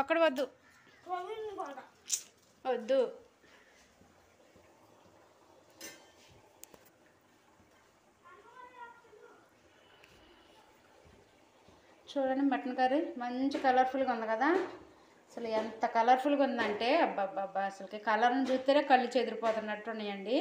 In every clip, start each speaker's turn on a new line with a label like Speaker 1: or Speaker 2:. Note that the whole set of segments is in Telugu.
Speaker 1: ఒక్కడు వద్దు వద్దు. చూడండి మటన్ కర్రీ మంచి కలర్ఫుల్గా ఉంది కదా. అసలు ఎంత కలర్ఫుల్గా ఉందంటే అబ్బాబ్బా, అసలుకి కలర్ని చూస్తేనే కళ్ళు చెదిరిపోతున్నట్టు ఉన్నాయండి.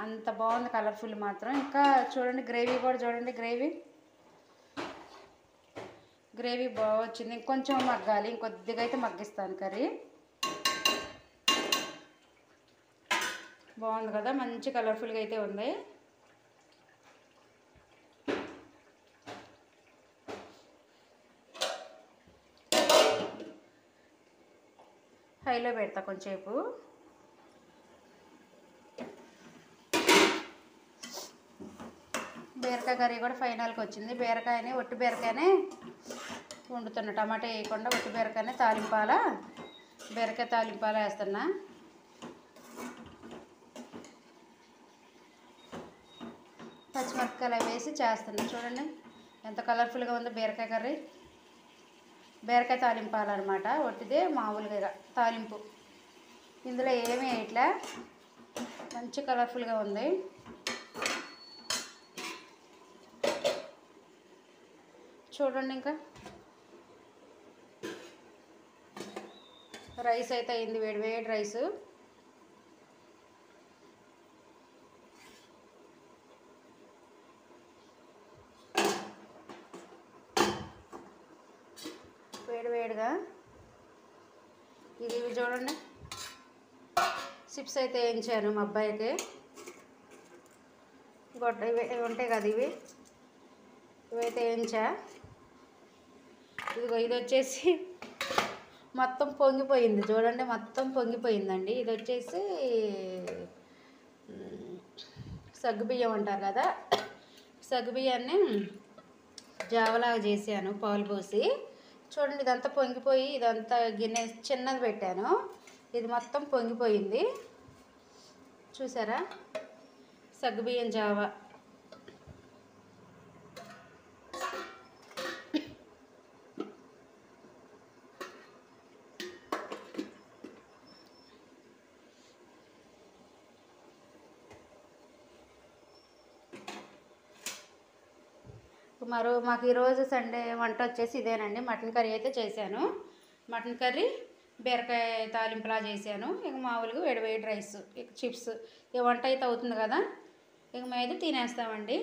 Speaker 1: అంత బాగుంది కలర్ఫుల్ మాత్రం. ఇంకా చూడండి గ్రేవీ కూడా చూడండి, గ్రేవీ బాగా వచ్చింది. ఇంకొంచెం మగ్గాలి, ఇంకొద్దిగా అయితే మగ్గిస్తాను కర్రీ. బాగుంది కదా, మంచి కలర్ఫుల్గా అయితే ఉంది. హైలో పెడతా కొంచెంసేపు. బీరకాయ కర్రీ కూడా ఫైనల్కి వచ్చింది. బీరకాయని ఒట్టి బీరకాయనే వండుతున్నా, టమాటా వేయకుండా ఒట్టి బీరకాయనే తాలింపాల, బీరకాయ తాలింపాల వేస్తున్నా. పచ్చిమిరపకాయలు వేసి చేస్తున్నా. చూడండి ఎంత కలర్ఫుల్గా ఉందో బీరకాయ కర్రీ. బీరకాయ తాలింపాలన్నమాట, ఒట్టిదే మామూలుగా తాలింపు. ఇందులో ఏమీ వేయట్లే, మంచి కలర్ఫుల్గా ఉంది. చూడండి ఇంకా రైస్ అయితే అయింది, వేడి వేడి రైసు. వేడి వేడిగా ఇవి చూడండి. చిప్స్ అయితే వేయించాను మా అబ్బాయికి. గొడ్డ ఇవి ఉంటాయి కదా, ఇవైతే వేయించా. ఇదిగో ఇది వచ్చేసి మొత్తం పొంగిపోయింది చూడండి, మొత్తం పొంగిపోయిందండి. ఇది వచ్చేసి సగ్గుబియ్యం అంటారు కదా, సగ్గుబియ్యాన్ని జావలాగా చేశాను పాలు పోసి. చూడండి ఇదంతా పొంగిపోయి, ఇదంతా గిన్నె చిన్నది పెట్టాను, ఇది మొత్తం పొంగిపోయింది. చూసారా, సగ్గుబియ్యం జావా. మాకు ఈరోజు సండే వంట వచ్చేసి ఇదేనండి. మటన్ కర్రీ అయితే చేశాను, మటన్ కర్రీ బీరకాయ తాలింపులా చేశాను. ఇక మామూలుగా వేడి వేడి రైస్, ఇక చిప్స్. ఇక వంట అయితే అవుతుంది కదా, ఇక మేము తినేస్తామండి.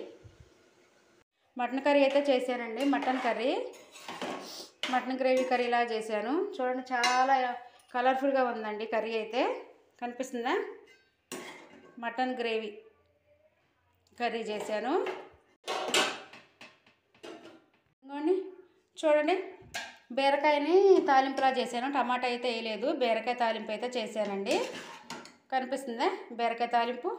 Speaker 1: మటన్ కర్రీ అయితే చేశానండి, మటన్ కర్రీ మటన్ గ్రేవీ కర్రీలా చేశాను. చూడండి చాలా కలర్ఫుల్గా ఉందండి కర్రీ అయితే, కనిపిస్తుందా. మటన్ గ్రేవీ కర్రీ చేశాను. చూడండి బీరకాయని తాలింపులా చేశాను, టమాటా అయితే వేయలేదు, బీరకాయ తాలింపు అయితే చేశానండి. కనిపిస్తుందా బీరకాయ తాలింపు.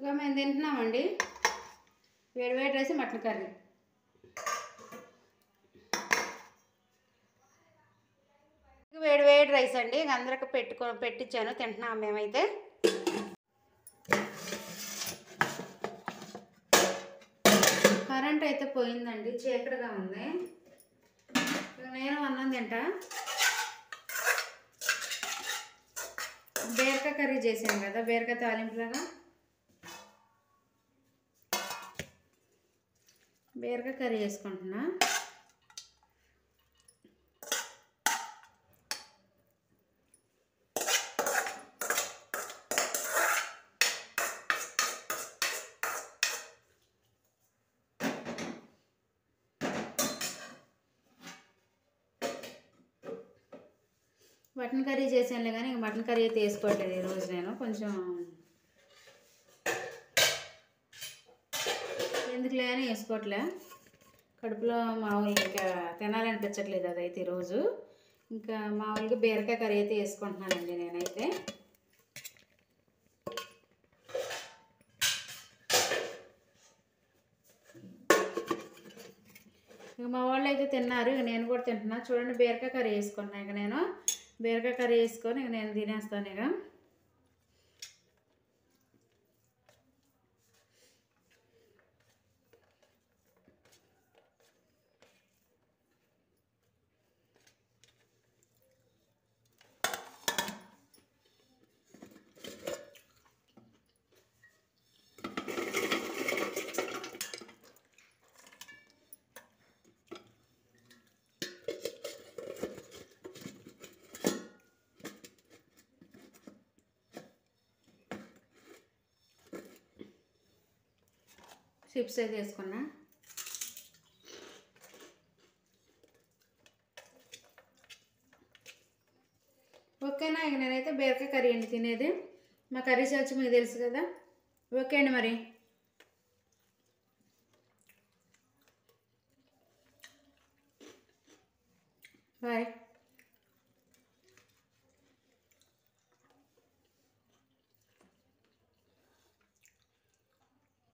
Speaker 1: ఇంకా మేము తింటున్నామండి వేడి వేడి రైస్ మటన్ కర్రీ. వేడి వేడి రైస్ అండి, ఇంక అందరికి పెట్టించాను, తింటున్నాం మేమైతే. కరెంట్ అయితే పోయిందండి, చీకటిగా ఉంది. నేను అన్నం తింటా. బీరకాయ కర్రీ చేశాను కదా, బీరకాయ తాలింపులాగా బీరకాయ కర్రీ చేసుకుంటున్నా. మటన్ కర్రీ చేసానులే కానీ ఇంక మటన్ కర్రీ అయితే వేసుకోవట్లేదు ఈరోజు. నేను కొంచెం ఎందుకులే అని వేసుకోవట్లే, కడుపులో మామూలుగా ఇంకా తినాలనిపించట్లేదు అదైతే ఈరోజు. ఇంకా మామూలుగా బీరకాయ కర్రీ అయితే వేసుకుంటున్నానండి నేనైతే. ఇక మా వాళ్ళు అయితే తిన్నారు, ఇక నేను కూడా తింటున్నా. చూడండి బీరకాయ కర్రీ వేసుకున్నా. ఇక నేను బీరకాయ కర్రీ వేసుకొని ఇక నేను తినేస్తాను. ఇక చిప్స్ అయితే వేసుకున్నా. ఓకేనా, ఇక నేనైతే బీరకాయ కర్రీ అండి తినేది. మా కర్రీస్ వచ్చి మీకు తెలుసు కదా. ఓకే అండి మరి.